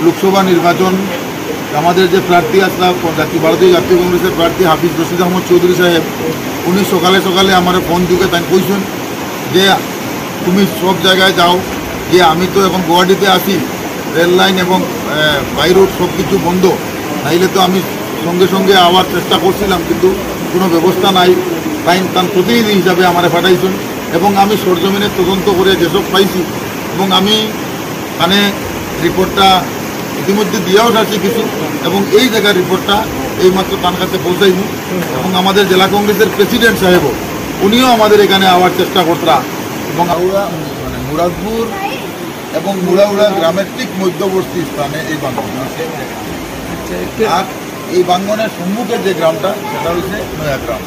লোকসভা নির্বাচন আমাদের যে প্রার্থী আসলা ভারতীয় জাতীয় কংগ্রেসের প্রার্থী হাফিজ রশিদ আহমদ চৌধুরী সাহেব উনি সকালে সকালে আমার ফোন যুগে তাই কইছেন যে তুমি সব জায়গায় যাও, যে আমি তো এখন গুয়াহাটিতে আসি, রেল লাইন এবং বাই রোড সব কিছু বন্ধ, নাইলে তো আমি সঙ্গে সঙ্গে আওয়ার চেষ্টা করছিলাম, কিন্তু কোনো ব্যবস্থা নাই। তাই তার প্রতিনিধি হিসাবে আমার পাঠাইছেন এবং আমি সরজমিনে তদন্ত করে যেসব পাইছি এবং আমি মানে রিপোর্টটা ইতিমধ্যে দিয়েও আসছি কিছু, এবং এই জায়গার রিপোর্টটা এইমাত্র তার কাছে পৌঁছাইব এবং আমাদের জেলা কংগ্রেসের প্রেসিডেন্ট সাহেবও উনিও আমাদের এখানে আওয়ার চেষ্টা করতরা এবং মানে মুরাদপুর এবং মুড়াউড়া গ্রামের ঠিক মধ্যবর্তী স্থানে এই বাঙ্গন আছে। আর এই বাঙ্গনের সম্মুখে যে গ্রামটা সেটা হচ্ছে নয়া গ্রাম।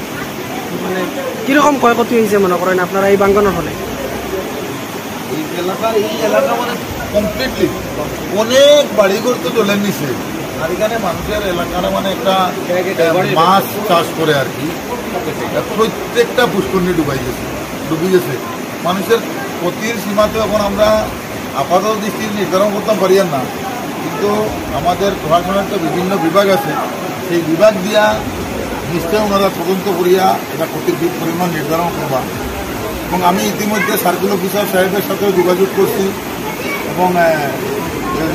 মানে কিরকম ক্ষয়ক্ষতি হয়েছে মনে করেন আপনারা এই বাঙ্গনের হলে? এই এলাকা মানে কমপ্লিটলি অনেক বাড়িঘর তো জলের নিচে, আর এখানে মানুষের এলাকাটা মানে একটা মাছ চাষ করে আর কি, প্রত্যেকটা পুষ্করণী ডুবি গেছে। মানুষের ক্ষতির সীমা তো এখন আমরা আপাতত দৃষ্টি নির্ধারণ করতে পারি না, কিন্তু আমাদের প্রশাসনের তো বিভিন্ন বিভাগ আছে, সেই বিভাগ দিয়া নিশ্চয় ওনারা তদন্ত করিয়া এটা ক্ষতির পরিমাণ নির্ধারণ করবা। এবং আমি ইতিমধ্যে সার্কেল অফিসার সাহেবের সাথেও যোগাযোগ করছি এবং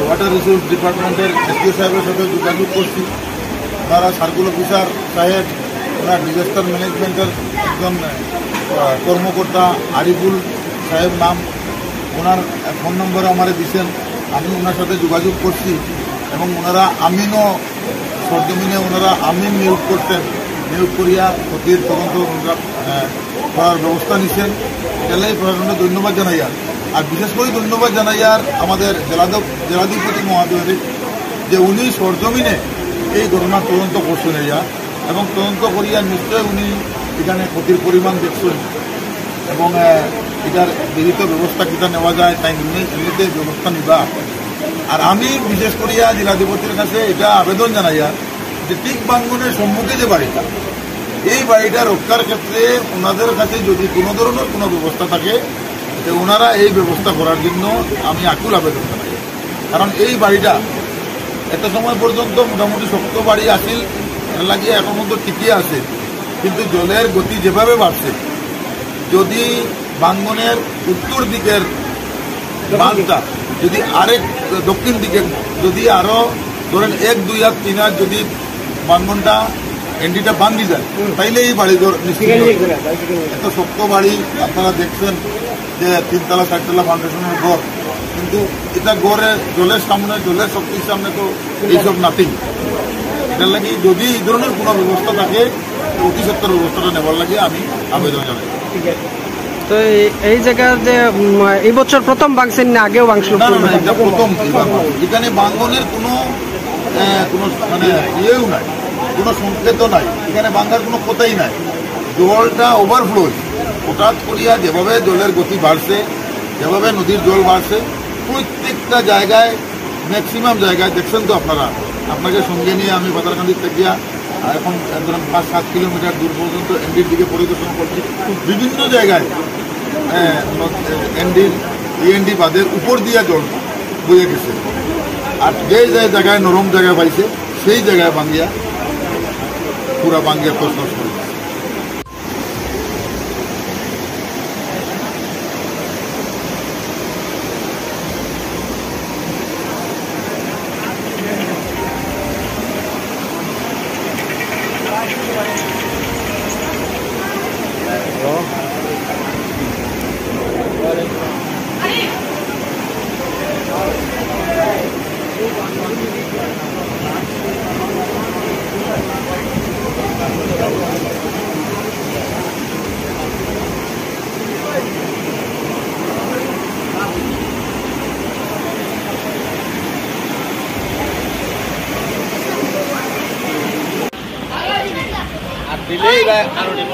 ওয়াটার রিসোর্স ডিপার্টমেন্টের এসডিও সাহেবের সাথেও যোগাযোগ করছি। তারা সার্কেল অফিসার সাহেব, ওনার ডিজাস্টার ম্যানেজমেন্টের একজন কর্মকর্তা আরিফুল সাহেব নাম, ওনার ফোন নম্বরও আমারে দিচ্ছেন, আমি ওনার সাথে যোগাযোগ করছি এবং ওনারা আমিনও সরজমিনে ওনারা আমিন নিয়োগ করতেন, নিয়োগ করিয়া ক্ষতির তদন্ত করার ব্যবস্থা নিচ্ছেন। এটাই প্রশাসনকে ধন্যবাদ জানাই। আর বিশেষ করে ধন্যবাদ জানাই আর আমাদের জেলাধিপতি মহোদয়কে, যে উনি সরজমিনে এই ঘটনার তদন্ত করছেন এবং তদন্ত করিয়া নিশ্চয় উনি এখানে ক্ষতির পরিমাণ দেখছেন এবং এটার বিহিত ব্যবস্থা কিটা নেওয়া যায় তাই এমনিতে ব্যবস্থা নিবা। আর আমি বিশেষ করিয়া জেলাধিপতির কাছে এটা আবেদন জানাইয়া যে ঠিক বাঙ্গনের সম্মুখে যে বাড়িটা, এই বাড়িটা রক্ষার ক্ষেত্রে ওনাদের কাছে যদি কোনো ধরনের কোনো ব্যবস্থা থাকে ওনারা এই ব্যবস্থা করার জন্য আমি আকুল আবেদন জানাই। কারণ এই বাড়িটা এত সময় পর্যন্ত মোটামুটি শক্ত বাড়ি আসিল, এর লাগিয়ে এখন মতো ঠিকই আছে, কিন্তু জলের গতি যেভাবে বাড়ছে, যদি বাঙ্গনের উত্তর দিকের বাঁধটা যদি আরেক দক্ষিণ দিকে যদি আরো ধরেন 1, 2 আর 3 হাত যদি বাঙ্গনটা এন্ডিটা ভাঙ্গি যায়, তাইলে এই বাড়ি এত শক্ত বাড়ি আপনারা দেখছেন যে 3 তলা 4 তলা ফাউন্ডেশনের ঘর, কিন্তু এটা ঘরে জলের সামনে, জলের শক্তির সামনে তো এইসব নাথিং। এটার লাগে যদি এই ধরনের কোনো ব্যবস্থা থাকে অতি সত্তর ব্যবস্থাটা নেবার লাগে আমি আবেদন জানাই। তো এই জায়গার যে এই বছর প্রথম ভাঙছেন না আগেও ভাঙছিল? এটা প্রথম। এখানে বাঙ্গনের কোনো মানে ইয়েও নাই, কোনো সংকেত নাই, এখানে বাঙ্গার কোনো কথাই নাই। জলটা ওভারফ্লো হঠাৎ করিয়া যেভাবে জলের গতি বাড়ছে, যেভাবে নদীর জল বাড়ছে, প্রত্যেকটা জায়গায় ম্যাক্সিমাম জায়গায় দেখছেন তো আপনারা। আপনাকে সঙ্গে নিয়ে আমি বাতারকান্দির থেকে এখন ধরেন 5-7 কিলোমিটার দূর পর্যন্ত এনডির দিকে পরিদর্শন করছি। বিভিন্ন জায়গায় ইএনডি বাঁধের উপর দিয়ে জল বয়ে গেছে, আর যে জায়গায় নরম জায়গায় পাইছে সেই জায়গায় ভাঙ্গিয়া পুরা ভাঙ্গিয়া তছনছ করে। দিলেই বা আরো দিব